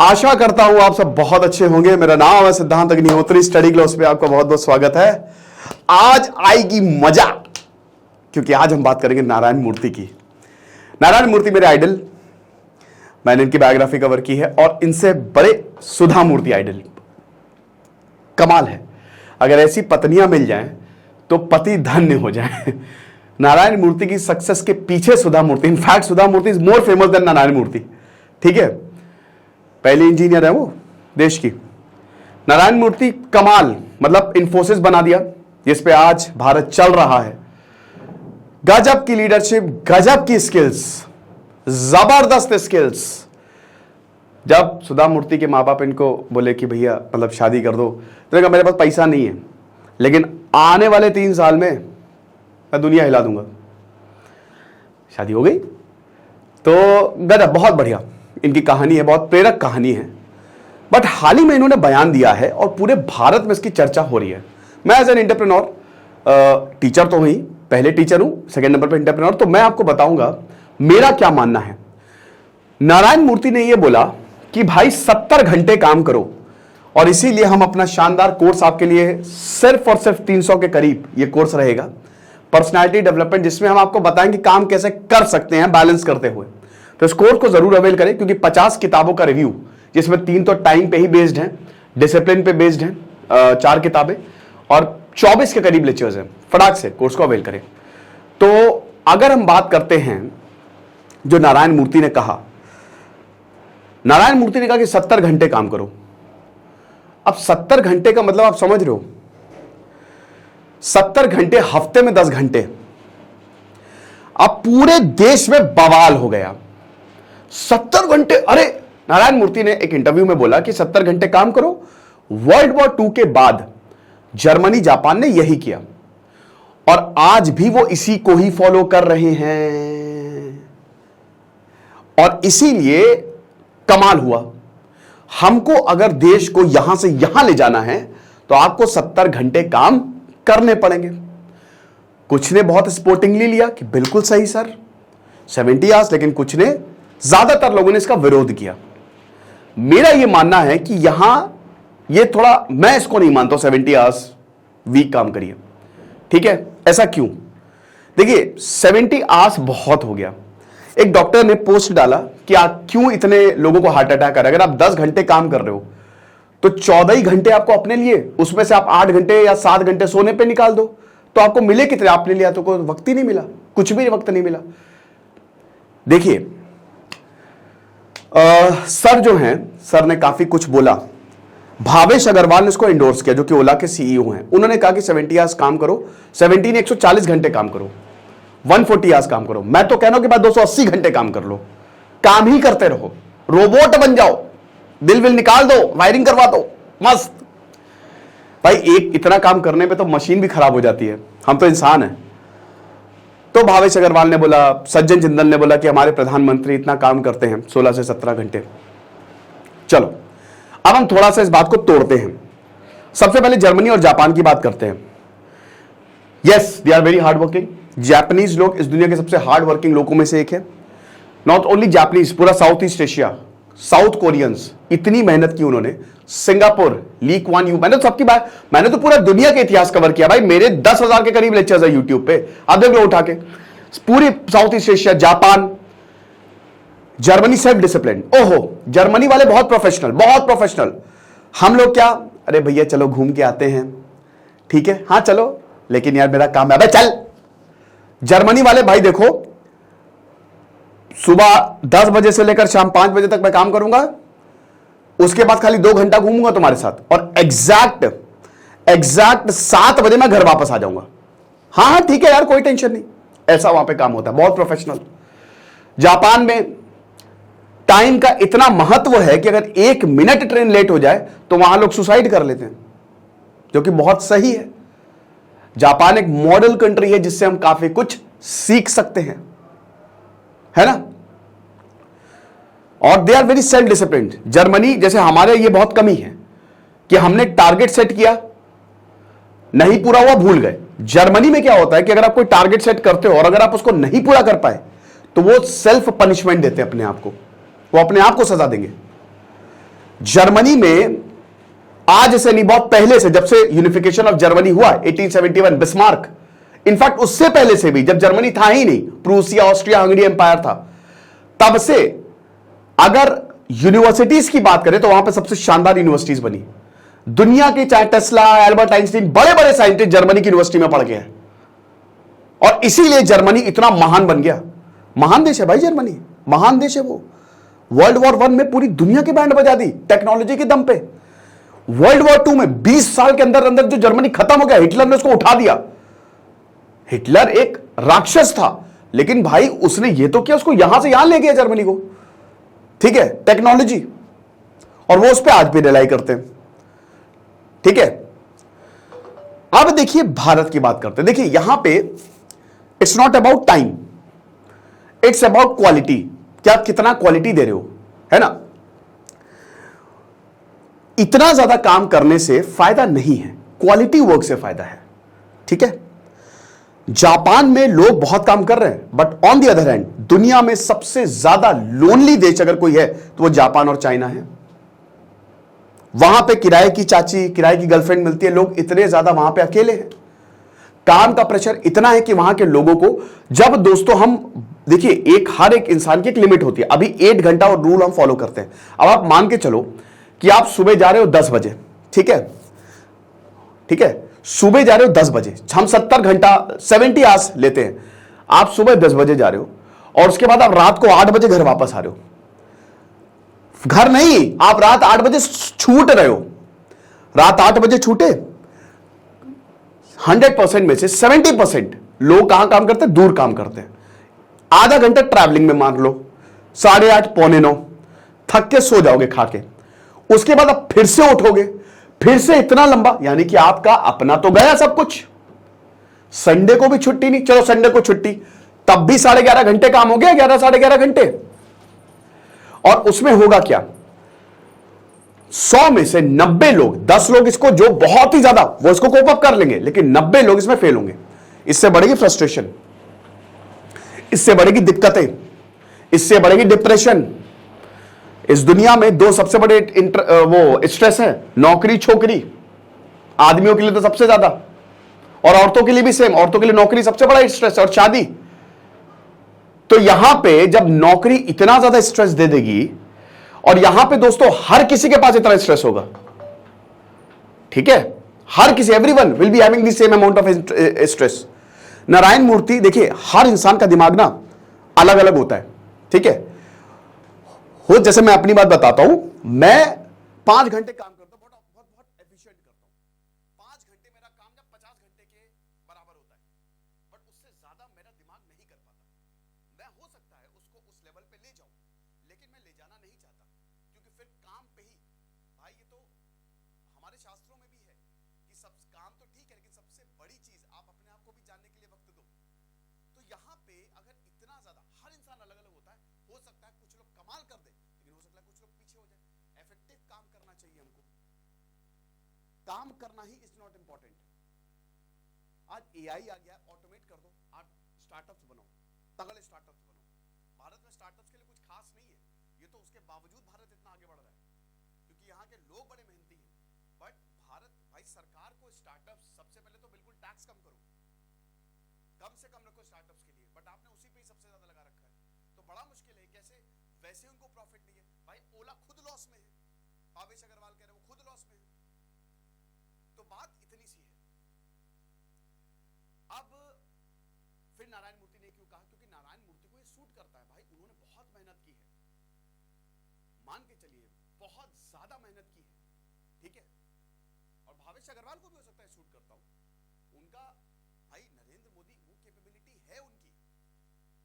आशा करता हूं आप सब बहुत अच्छे होंगे। मेरा नाम है सिद्धांत अग्निहोत्री। स्टडी ग्लोस पे आपका बहुत बहुत स्वागत है। आज आएगी मजा, क्योंकि आज हम बात करेंगे नारायण मूर्ति की। नारायण मूर्ति मेरे आइडल, मैंने इनकी बायोग्राफी कवर की है और इनसे बड़े सुधा मूर्ति आइडल। कमाल है, अगर ऐसी पत्नियां मिल जाएं तो पति धन्य हो जाए। नारायण मूर्ति की सक्सेस के पीछे Sudha Murthy, in fact Sudha Murthy is more famous than Narayana Murthy. ठीक है, पहले इंजीनियर है वो देश की। नारायण मूर्ति कमाल, मतलब इंफोसिस बना दिया जिस पे आज भारत चल रहा है। गजब की लीडरशिप, गजब की स्किल्स, जबरदस्त स्किल्स। जब सुधा मूर्ति के माँ बाप इनको बोले कि भैया मतलब शादी कर दो, तो कहा मेरे पास पैसा नहीं है, लेकिन आने वाले 3 साल में मैं दुनिया हिला दूंगा। शादी हो गई। तो गजब, बहुत बढ़िया इनकी कहानी है, बहुत प्रेरक कहानी है। बट हाल ही में इन्होंने बयान दिया है और पूरे भारत में इसकी चर्चा हो रही है। मैं एज एन एंटरप्रेन्योर, टीचर तो ही, पहले टीचर हूं, सेकंड नंबर पे एंटरप्रेन्योर, तो मैं आपको बताऊंगा मेरा क्या मानना है। नारायण मूर्ति ने यह बोला कि भाई 70 घंटे काम करो, और इसीलिए हम अपना शानदार कोर्स आपके लिए सिर्फ और सिर्फ 300 के करीब ये कोर्स रहेगा, पर्सनालिटी डेवलपमेंट, जिसमें हम आपको बताएंगे काम कैसे कर सकते हैं बैलेंस करते हुए। तो इस कोर्स को जरूर अवेल करें, क्योंकि 50 किताबों का रिव्यू, जिसमें 3 तो टाइम पे ही बेस्ड हैं, डिसिप्लिन पे बेस्ड हैं 4 किताबें, और 24 के करीब लेक्चर्स हैं। फटाक से कोर्स को अवेल करें। तो अगर हम बात करते हैं जो नारायण मूर्ति ने कहा, नारायण मूर्ति ने कहा कि 70 घंटे काम करो। अब 70 घंटे का मतलब आप समझ रहे हो, 70 घंटे, हफ्ते में 10 घंटे। अब पूरे देश में बवाल हो गया। 70 घंटे, अरे नारायण मूर्ति ने एक इंटरव्यू में बोला कि 70 घंटे काम करो। वर्ल्ड वॉर 2 के बाद जर्मनी, जापान ने यही किया, और आज भी वो इसी को ही फॉलो कर रहे हैं। और इसीलिए कमाल हुआ। हमको अगर देश को यहां से यहां ले जाना है तो आपको 70 घंटे काम करने पड़ेंगे। कुछ ने बहुत स्पोर्टिंगली लिया कि बिल्कुल सही सर, 70 आवर्स, लेकिन कुछ ने, ज्यादातर लोगों ने इसका विरोध किया। मेरा यह मानना है कि यहां ये थोड़ा, मैं इसको नहीं मानता 70 आवर्स वीक काम करिए। ठीक है, ऐसा क्यों? देखिए 70 आवर्स बहुत हो गया। एक डॉक्टर ने पोस्ट डाला कि क्यों इतने लोगों को हार्ट अटैक आ रहा है। अगर आप 10 घंटे काम कर रहे हो तो 14 ही घंटे आपको अपने लिए, उसमें से आप 8 घंटे या 7 घंटे सोने पे निकाल दो, तो आपको मिले कितने? आपने लिया तो कोई वक्त ही नहीं मिला, कुछ भी वक्त नहीं मिला। देखिए सर जो हैं, सर ने काफी कुछ बोला। भावेश अग्रवाल ने इसको एंडोर्स किया, जो कि ओला के सीईओ हैं। उन्होंने कहा कि 70 आवर्स काम करो, 70 ने 140 घंटे काम करो, 140 आवर्स काम करो। मैं तो कह रहा हूं कि बाद 280 घंटे काम कर लो, काम ही करते रहो, रोबोट बन जाओ, दिल विल निकाल दो, वायरिंग करवा दो, मस्त। भाई एक इतना काम करने पे तो मशीन भी खराब हो जाती है, हम तो इंसान हैं। तो भावेश अग्रवाल ने बोला, सज्जन जिंदल ने बोला कि हमारे प्रधानमंत्री इतना काम करते हैं, 16 से 17 घंटे। चलो अब हम थोड़ा सा इस बात को तोड़ते हैं। सबसे पहले जर्मनी और जापान की बात करते हैं। Yes, they are very hard working. Japanese लोग इस दुनिया के सबसे हार्ड वर्किंग लोगों में से एक है। नॉट ओनली जापानीज, पूरा south east Asia, south Koreans, इतनी मेहनत की उन्होंने। सिंगापुर, ली क्वान यू, मैंने तो सबकी बात, मैंने तो पूरा दुनिया के इतिहास कवर किया भाई। मेरे 10,000 के करीब लेक्चर्स है यूट्यूब पे, आप देख लो उठा के। पूरी south east Asia, Japan, Germany self discipline. ओहो, जर्मनी वाले बहुत प्रोफेशनल, बहुत प्रोफेशनल। हम लोग क्या, अरे भैया चलो घूम के आते हैं, ठीक है, हाँ चलो, लेकिन यार मेरा काम है, अबे चल। जर्मनी वाले भाई देखो, सुबह 10 बजे से लेकर शाम 5 बजे तक मैं काम करूंगा, उसके बाद खाली 2 घंटा घूमूंगा तुम्हारे साथ, और एग्जैक्ट 7 बजे मैं घर वापस आ जाऊंगा। हाँ ठीक है यार, कोई टेंशन नहीं, ऐसा वहां पे काम होता है, बहुत प्रोफेशनल। जापान में टाइम का इतना महत्व है कि अगर 1 मिनट ट्रेन लेट हो जाए तो वहां लोग सुसाइड कर लेते हैं, जो कि बहुत सही है। जापान एक मॉडल कंट्री है जिससे हम काफी कुछ सीख सकते हैं, है ना। और they are very self disciplined. Germany जैसे हमारे, ये बहुत कमी है कि हमने टारगेट सेट किया, नहीं पूरा हुआ, भूल गए। जर्मनी में क्या होता है कि अगर आप कोई टारगेट सेट करते हो और अगर आप उसको नहीं पूरा कर पाए तो वो सेल्फ पनिशमेंट देते हैं अपने आप को, वो अपने आप को सजा देंगे। जर्मनी में आज से नहीं, बहुत पहले से, जब से यूनिफिकेशन ऑफ जर्मनी हुआ 1871, बिस्मार्क, इनफैक्ट उससे पहले से भी, जब जर्मनी था ही नहीं, प्रूसिया, ऑस्ट्रिया हंगरी एम्पायर था, तब से अगर यूनिवर्सिटीज की बात करें तो वहां पर सबसे शानदार यूनिवर्सिटीज बनी दुनिया की, चाहे टेस्ला, एल्बर्ट आइंस्टीन, बड़े बड़े साइंटिस्ट जर्मनी की यूनिवर्सिटी में पढ़ गए हैं। और इसीलिए जर्मनी इतना महान बन गया। महान देश है भाई जर्मनी, महान देश है वो। वर्ल्ड वॉर 1 में पूरी दुनिया की बैंड बजा दी टेक्नोलॉजी के दम पे। वर्ल्ड वॉर 2 में 20 साल के अंदर अंदर जो जर्मनी खत्म हो गया, हिटलर ने उसको उठा दिया। हिटलर एक राक्षस था, लेकिन भाई उसने ये तो किया, उसको यहां से यहां ले गया जर्मनी को, ठीक है, टेक्नोलॉजी। और वो उस पर आज भी रिलाई करते हैं, ठीक है। अब देखिए भारत की बात करते हैं। देखिए यहां पे it's not about time, it's about quality. क्या कितना क्वालिटी दे रहे हो, है ना। इतना ज्यादा काम करने से फायदा नहीं है, क्वालिटी वर्क से फायदा है, ठीक है। जापान में लोग बहुत काम कर रहे हैं, but on the other hand दुनिया में सबसे ज्यादा लोनली देश अगर कोई है तो वो जापान और चाइना है। वहां पे किराए की चाची, किराए की गर्लफ्रेंड मिलती है, लोग इतने ज्यादा वहां पे अकेले हैं। काम का प्रेशर इतना है कि वहां के लोगों को, जब दोस्तों हम देखिए, एक हर एक इंसान की एक लिमिट होती है। अभी 8 घंटा और रूल हम फॉलो करते हैं। अब आप मान के चलो कि आप सुबह जा रहे हो 10 बजे, ठीक है, ठीक है, सुबह जा रहे हो 10 बजे, हम 70 घंटा 70 आवर्स लेते हैं। आप सुबह 10 बजे जा रहे हो और उसके बाद आप रात को 8 बजे घर वापस आ रहे हो। घर नहीं, आप रात 8 बजे छूट रहे हो। रात 8 बजे छूटे, 100% में से 70% लोग कहां काम करते हैं, दूर काम करते हैं। आधा घंटा ट्रैवलिंग में मान लो, 8:30 पौने 9, थक के सो जाओगे खा के। उसके बाद आप फिर से उठोगे, फिर से इतना लंबा, यानी कि आपका अपना तो गया सब कुछ। संडे को भी छुट्टी नहीं, चलो संडे को छुट्टी, तब भी 11.5 घंटे काम हो गया, 11 साढ़े 11 घंटे। और उसमें होगा क्या, 100 में से 90 लोग, 10 लोग इसको जो बहुत ही ज्यादा वो इसको कोप अप कर लेंगे, लेकिन 90 लोग इसमें फेल होंगे। इससे बढ़ेगी फ्रस्ट्रेशन, इससे बढ़ेगी दिक्कतें, इससे बढ़ेगी डिप्रेशन। इस दुनिया में 2 सबसे बड़े वो स्ट्रेस है, नौकरी छोकरी। आदमियों के लिए तो सबसे ज्यादा, और औरतों के लिए भी सेम। औरतों के लिए नौकरी सबसे बड़ा स्ट्रेस है, और शादी। तो यहां पे जब नौकरी इतना ज्यादा स्ट्रेस दे देगी, और यहां पे दोस्तों हर किसी के पास इतना स्ट्रेस होगा, ठीक है, हर किसी, everyone will be having the same amount of stress. Narayana Murthy, देखिए हर इंसान का दिमाग ना अलग अलग होता है, ठीक है। हो, जैसे मैं अपनी बात बताता हूं, मैं 5 घंटे काम करता हूं, बहुत एफिशिएंट करता हूं। 5 घंटे मेरा काम जब 50 घंटे के बराबर होता है, बट उससे ज्यादा मेरा दिमाग नहीं कर पाता। मैं हो सकता है उसको उस लेवल पे ले जाऊं, लेकिन मैं ले जाना नहीं चाहता, क्योंकि फिर काम पे ही, भाई ये तो हमारे शास्त्रों में भी है कि सब काम तो ठीक है, लेकिन सबसे बड़ी चीज आप अपने आप को भी जानने के लिए वक्त दो। तो यहाँ पे अगर इतना ज्यादा, हर इंसान अलग अलग होता है, हो सकता है कुछ लोग कमाल कर दे, लेकिन हो सकता है कुछ लोग पीछे हो जाए। इफेक्टिव काम करना चाहिए हमको, काम करना ही इज नॉट इंपॉर्टेंट। आज एआई आ गया, ऑटोमेट कर दो, आज स्टार्टअप्स बनाओ, तगड़े स्टार्टअप्स बनाओ। भारत में स्टार्टअप्स के लिए कुछ खास नहीं है, ये तो उसके बावजूद भारत इतना आगे बढ़ रहा है, क्योंकि यहाँ के लोग बड़े मेहनती हैं। बट भारत, भाई सरकार को स्टार्टअप्स, सबसे पहले तो बिल्कुल टैक्स कम करो, कम से कम रखो स्टार्टअप्स के लिए, बट आपने उसी पे ही सबसे ज्यादा लगा रखा है, तो बड़ा मुश्किल है। कैसे, वैसे उनको प्रॉफिट नहीं है। भाई ओला खुद लॉस में है, भावेश अग्रवाल कह रहे हैं वो खुद लॉस में है। तो बात इतनी सी है। अब फिर नारायण मूर्ति ने क्यों कहा, क्योंकि नारायण मूर्ति को ये सूट करता है। भाई उन्होंने बहुत मेहनत की है, मान के चलिए बहुत ज्यादा मेहनत की है, ठीक है। और भावेश अग्रवाल को भी हो सकता है सूट करता हूं, उनका भाई नरेंद्र मोदी, वो कैपेबिलिटी है उनकी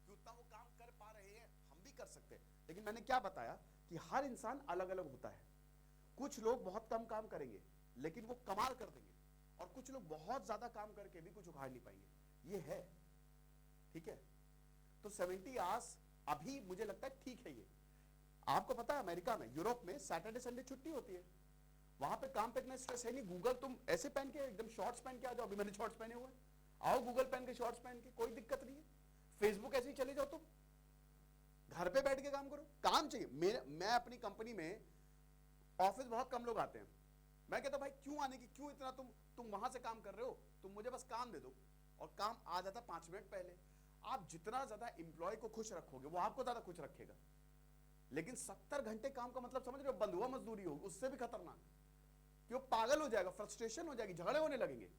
कि उतना वो काम कर पा रहे हैं, हम भी कर सकते हैं। लेकिन मैंने क्या बताया कि हर इंसान अलग अलग होता है। कुछ लोग बहुत कम काम करेंगे लेकिन वो कमाल कर देंगे, और कुछ लोग बहुत ज्यादा काम करके भी कुछ उखाड़ नहीं पाएंगे, ये है, ठीक है। तो 70 आवर्स अभी मुझे लगता है ठीक है। ये आपको पता है अमेरिका में, यूरोप में सैटरडे संडे छुट्टी होती है, वहां पे काम पे इतना स्ट्रेस है नहीं। गूगल तुम ऐसे पहन के एकदम शॉर्ट्स पहन के आ जाओ, अभी मैंने शॉर्ट्स पहने हुए, आओ गूगल पहन के, शॉर्ट्स पहन के, कोई दिक्कत नहीं है। फेसबुक ऐसे ही चले जाओ, तुम घर पे बैठ के काम करो, काम चाहिए। मैं अपनी कंपनी में ऑफिस बहुत कम लोग आते हैं। मैं कहता भाई क्यों आने की, क्यों इतना तुम वहां से काम कर रहे हो, तुम मुझे बस काम दे दो और काम आ जाता 5 मिनट पहले। आप जितना ज्यादा एम्प्लॉय को खुश रखोगे वो आपको ज्यादा खुश रखेगा। लेकिन 70 घंटे काम का मतलब समझ रहे हो, बंधुआ मजदूरी होगी, उससे भी खतरनाक कि वो पागल हो जाएगा, फ्रस्ट्रेशन हो जाएगी, झगड़े होने लगेंगे।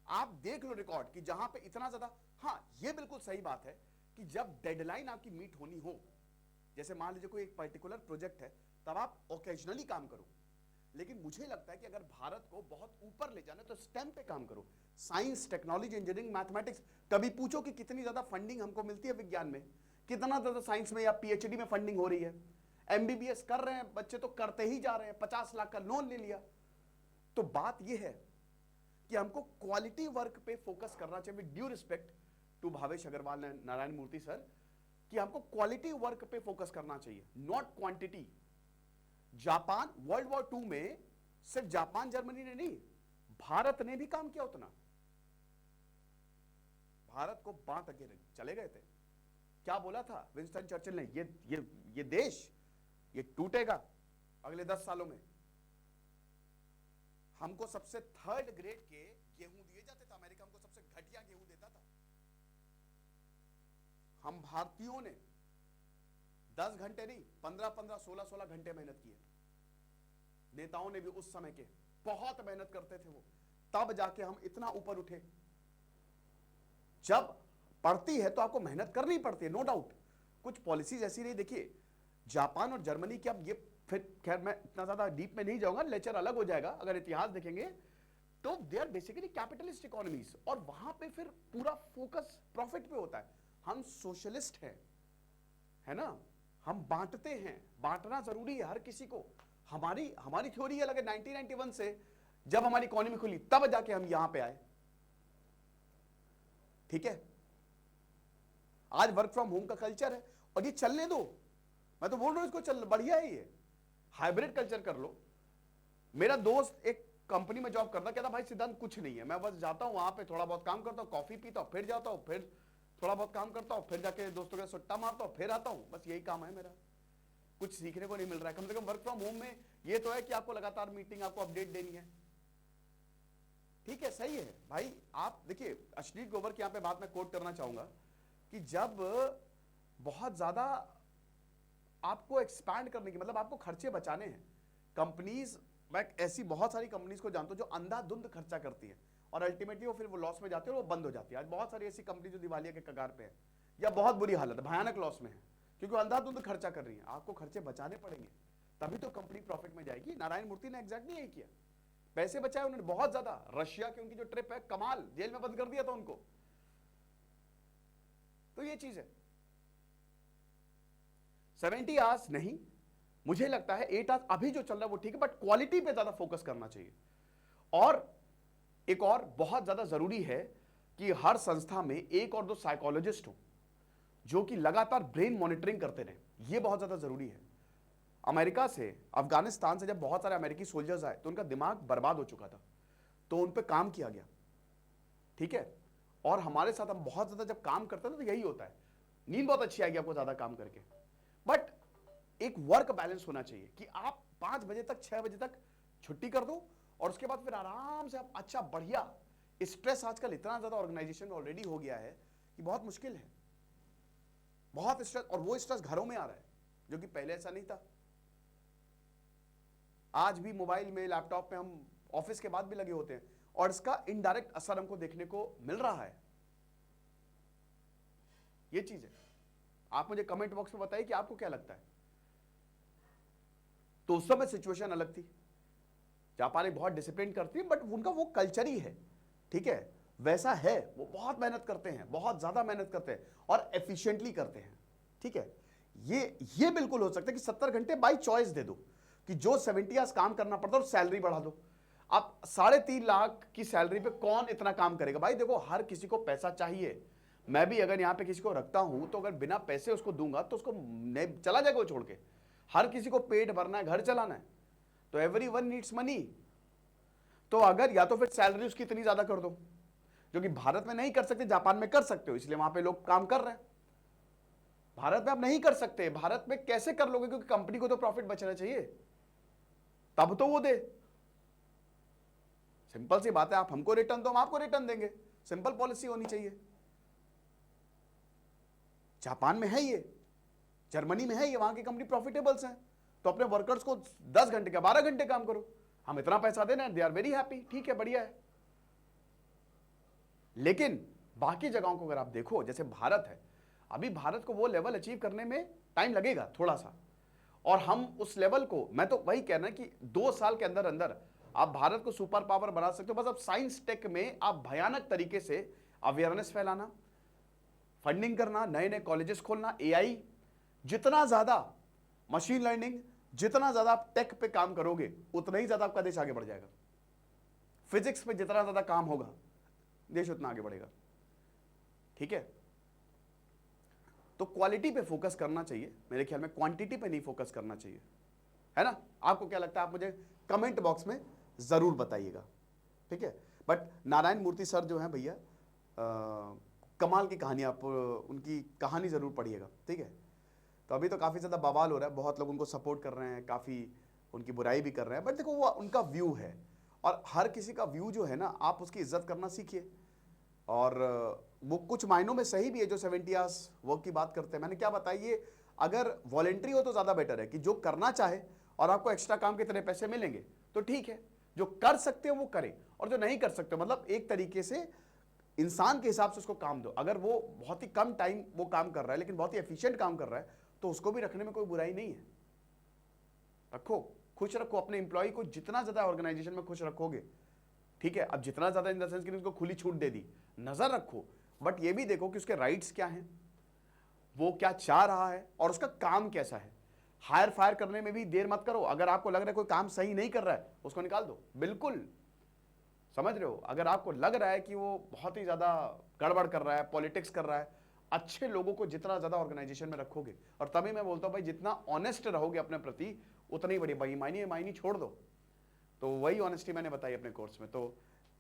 आप देख लो रिकॉर्ड कि जहां पे इतना ज्यादा, हाँ ये बिल्कुल सही बात है कि जब डेडलाइन आपकी मीट होनी हो, जैसे मान लीजिए कोई एक पर्टिकुलर प्रोजेक्ट है, तब आप ओकेजनली काम करो। लेकिन मुझे लगता है कि अगर भारत को बहुत ऊपर ले जाना है तो स्टेम पे काम करो, साइंस, टेक्नोलॉजी, इंजीनियरिंग, मैथमेटिक्स। कभी पूछो कि कितनी ज्यादा फंडिंग हमको मिलती है विज्ञान में, कितना ज्यादा साइंस में या पीएचडी में फंडिंग हो रही है। एमबीबीएस कर रहे हैं बच्चे तो करते ही जा रहे हैं, 50 लाख का लोन ले लिया। तो बात यह है कि हमको क्वालिटी वर्क पे फोकस करना चाहिए, with due respect to Bhavesh Agarwal, Narayana Murthy sir, कि हमको क्वालिटी वर्क पे फोकस करना चाहिए, not quantity. Japan world war 2 में सिर्फ जापान जर्मनी ने नहीं, भारत ने भी काम किया उतना। भारत को बांट के चले गए थे। क्या बोला था विंस्टन चर्चिल ने, ये देश ये टूटेगा अगले 10 सालों में। हमको सबसे 3rd ग्रेड के गेहूं दिए जाते थे, अमेरिका हमको सबसे घटिया गेहूं देता था। हम भारतीयों ने 10 घंटे नहीं, 15-15, 16-16 घंटे मेहनत की है। नेताओं ने भी उस समय के बहुत मेहनत करते थे वो, तब जाके हम इतना ऊपर उठे। जब पड़ती है तो आपको मेहनत करनी पड़ती है, नो डाउट। कुछ पॉलिसीज ऐसी नहीं, देखिए जापान और जर्मनी की, अब ये फिर खैर मैं इतना ज्यादा डीप में नहीं जाऊंगा, लेक्चर अलग हो जाएगा। अगर इतिहास देखेंगे तो they are basically capitalist economies, और वहां पे फिर पूरा फोकस प्रॉफिट पे होता है। हम सोशलिस्ट हैं, है ना, हम बांटते हैं, बांटना जरूरी है हर किसी को। हमारी थ्योरी है लगे 1991 से, जब हमारी इकोनॉमी खुली तब जाके हम यहां पे आए। ठीक है, आज वर्क फ्रॉम होम का कल्चर है और ये चलने दो। मैं तो बोल रहा हूं इसको चल, बढ़िया है ये, हाइब्रिड कल्चर कर लो। मेरा दोस्त एक कंपनी में जॉब करता, कहता भाई सिद्धांत कुछ नहीं है, मैं बस जाता हूं वहां पे, थोड़ा बहुत काम करता हूं, कॉफी पीता हूं, फिर जाता हूं, फिर थोड़ा बहुत काम करता हूं, फिर जाके दोस्तों के सुट्टा मारता हूं, फिर आता हूं, बस यही काम है मेरा। कुछ सीखने को नहीं मिल रहा है। कम से कम वर्क फ्रॉम होम में ये तो है कि आपको लगातार मीटिंग, आपको अपडेट देनी है। ठीक है, सही है भाई। आप देखिए, अश्लील गोबर की यहां पे बात मैं कोट करना चाहूंगा कि जब बहुत ज्यादा आपको एक्सपैंड करने की, मतलब आपको खर्चे बचाने हैं, कंपनीज, मैं ऐसी बहुत सारी कंपनीज को जानता हूं जो अंधाधुंध खर्चा करती है और अल्टीमेटली वो फिर वो लॉस में जाती है और वो बंद हो जाती है। आज बहुत सारी ऐसी कंपनी जो दिवालिया के कगार पे है या बहुत बुरी हालत है, भयानक लॉस में है, क्योंकि अंधाधुंध खर्चा कर रही है। आपको खर्चे बचाने पड़ेंगे, तभी तो कंपनी प्रॉफिट में जाएगी। नारायण मूर्ति ने एग्जैक्टली यही किया, पैसे बचाए उन्होंने बहुत ज्यादा। रशिया की उनकी जो ट्रिप है कमाल, जेल में बंद कर दिया था उनको। तो ये चीज है, 70 आवर्स नहीं, मुझे लगता है 8 आवर्स अभी जो चल रहा है वो ठीक है, बट क्वालिटी पे ज्यादा फोकस करना चाहिए। और एक और बहुत ज्यादा जरूरी है कि हर संस्था में 1 और 2 साइकोलॉजिस्ट हो जो कि लगातार ब्रेन मॉनिटरिंग करते रहे। ये बहुत ज्यादा जरूरी है। अमेरिका से, अफगानिस्तान से जब बहुत सारे अमेरिकी सोल्जर्स आए तो उनका दिमाग बर्बाद हो चुका था, तो उन पे काम किया गया। ठीक है, और हमारे साथ हम बहुत ज्यादा जब काम करते हैं तो यही होता है, नींद बहुत अच्छी आएगी आपको ज्यादा काम करके, बट एक वर्क बैलेंस होना चाहिए कि आप 5 बजे तक, 6 बजे तक छुट्टी कर दो और उसके बाद फिर आराम से आप अच्छा बढ़िया। स्ट्रेस आजकल इतना ज्यादा ऑर्गेनाइजेशन में ऑलरेडी हो गया है कि बहुत मुश्किल है, बहुत स्ट्रेस, और वो स्ट्रेस घरों में आ रहा है जो कि पहले ऐसा नहीं था। आज भी मोबाइल में, लैपटॉप में हम ऑफिस के बाद भी लगे होते हैं और इसका इनडायरेक्ट असर हमको देखने को मिल रहा है। ये चीज है, आप मुझे कमेंट बॉक्स में बताइए कि आपको क्या लगता है। तो उस समय सिचुएशन अलग थी, जापानी बहुत डिसिप्लिन करती है, बट उनका वो कल्चर ही है। ठीक है, वैसा है, वो बहुत मेहनत करते हैं, बहुत ज्यादा मेहनत करते हैं और एफिशिएंटली करते हैं। ठीक है, ये बिल्कुल हो सकता है कि 70 घंटे बाय चॉइस दे दो कि जो 70 आवर्स काम करना पड़ता है और सैलरी बढ़ा दो। अब 3.5 लाख की सैलरी पे कौन इतना काम करेगा भाई? देखो, हर किसी को पैसा चाहिए। मैं भी अगर यहां पे किसी को रखता हूं तो अगर बिना पैसे उसको दूंगा तो उसको चला जाएगा वो छोड़ के। हर किसी को पेट भरना है, घर चलाना है, तो एवरीवन नीड्स मनी। तो अगर या तो फिर सैलरी उसकी इतनी ज्यादा कर दो, जो कि भारत में नहीं कर सकते, जापान में कर सकते हो, इसलिए वहां पे लोग काम कर रहे हैं। भारत में आप नहीं कर सकते। भारत में कैसे कर लोगे? क्योंकि कंपनी को तो प्रॉफिट बचना चाहिए। तब तो वो दे। सिंपल सी बात है, आप हमको रिटर्न दो, हम आपको रिटर्न देंगे। सिंपल पॉलिसी होनी चाहिए। जापान में है ये, जर्मनी में है ये, वहां की कंपनी प्रॉफिटेबल्स हैं, तो अपने वर्कर्स को 10 घंटे का 12 घंटे काम करो, हम इतना पैसा देना, दे आर वेरी हैप्पी, ठीक है, बढ़िया है। लेकिन बाकी जगहों को अगर आप देखो, जैसे भारत है, अभी भारत को वो लेवल अचीव करने में टाइम लगेगा थोड़ा सा, और हम उस लेवल को, मैं तो वही कहना कि 2 साल के अंदर अंदर आप भारत को सुपर पावर बना सकते हो। बस अब साइंस टेक में आप भयानक तरीके से अवेयरनेस फैलाना, फंडिंग करना, नए नए कॉलेजेस खोलना, एआई, जितना ज्यादा मशीन लर्निंग, जितना ज्यादा आप टेक पे काम करोगे उतना ही ज्यादा आपका देश आगे बढ़ जाएगा। फिजिक्स पे जितना ज्यादा काम होगा देश उतना आगे बढ़ेगा। ठीक है, तो क्वालिटी पे फोकस करना चाहिए मेरे ख्याल में, क्वांटिटी पे नहीं फोकस करना चाहिए, है ना। आपको क्या लगता है, आप मुझे कमेंट बॉक्स में जरूर बताइएगा। ठीक है, बट नारायण मूर्ति सर जो हैं भैया, कमाल की कहानी, आप उनकी कहानी जरूर पढ़िएगा। ठीक है, तो अभी तो काफ़ी ज़्यादा बवाल हो रहा है, बहुत लोग उनको सपोर्ट कर रहे हैं, काफ़ी उनकी बुराई भी कर रहे हैं, बट देखो वो उनका व्यू है, और हर किसी का व्यू जो है ना, आप उसकी इज्जत करना सीखिए। और वो कुछ मायनों में सही भी है जो 70 आवर्स वर्क की बात करते हैं। मैंने क्या बताइए, अगर वॉलेंट्री हो तो ज़्यादा बेटर है कि जो करना चाहे और आपको एक्स्ट्रा काम के इतने पैसे मिलेंगे तो ठीक है, जो कर सकते हो वो करें, और जो नहीं कर सकते मतलब एक तरीके से इंसान के हिसाब से उसको काम दो। अगर वो बहुत ही कम टाइम वो काम कर रहा है लेकिन बहुत ही एफिशिएंट काम कर रहा है तो उसको भी रखने में कोई बुराई नहीं है। रखो, खुश रखो अपने एम्प्लॉय को, जितना ज्यादा ऑर्गेनाइजेशन में खुश रखोगे, ठीक है। अब जितना ज्यादा इन द सेंस कि उसको खुली छूट दे दी, नजर रखो, बट ये भी देखो कि उसके राइट्स क्या हैं, वो क्या चाह रहा है और उसका काम कैसा है। हायर फायर करने में भी देर मत करो। अगर आपको लग रहा है कोई काम सही नहीं कर रहा है उसको निकाल दो, बिल्कुल, समझ रहे हो। अगर आपको लग रहा है कि वो बहुत ही ज्यादा गड़बड़ कर रहा है, पॉलिटिक्स कर रहा है, अच्छे लोगों को जितना ज्यादा ऑर्गेनाइजेशन में रखोगे, और तभी मैं बोलता हूं भाई जितना ऑनेस्ट रहोगे अपने प्रति उतना ही बड़ी बेईमानी छोड़ दो। तो वही ऑनेस्टी मैंने बताई अपने कोर्स में। तो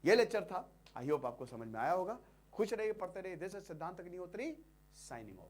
ये लेक्चर था, आई होप आपको समझ में आया होगा। खुश रहिए, पढ़ते रहिए। दिस इज सिद्धांत अग्निहोत्री साइनिंग ऑफ।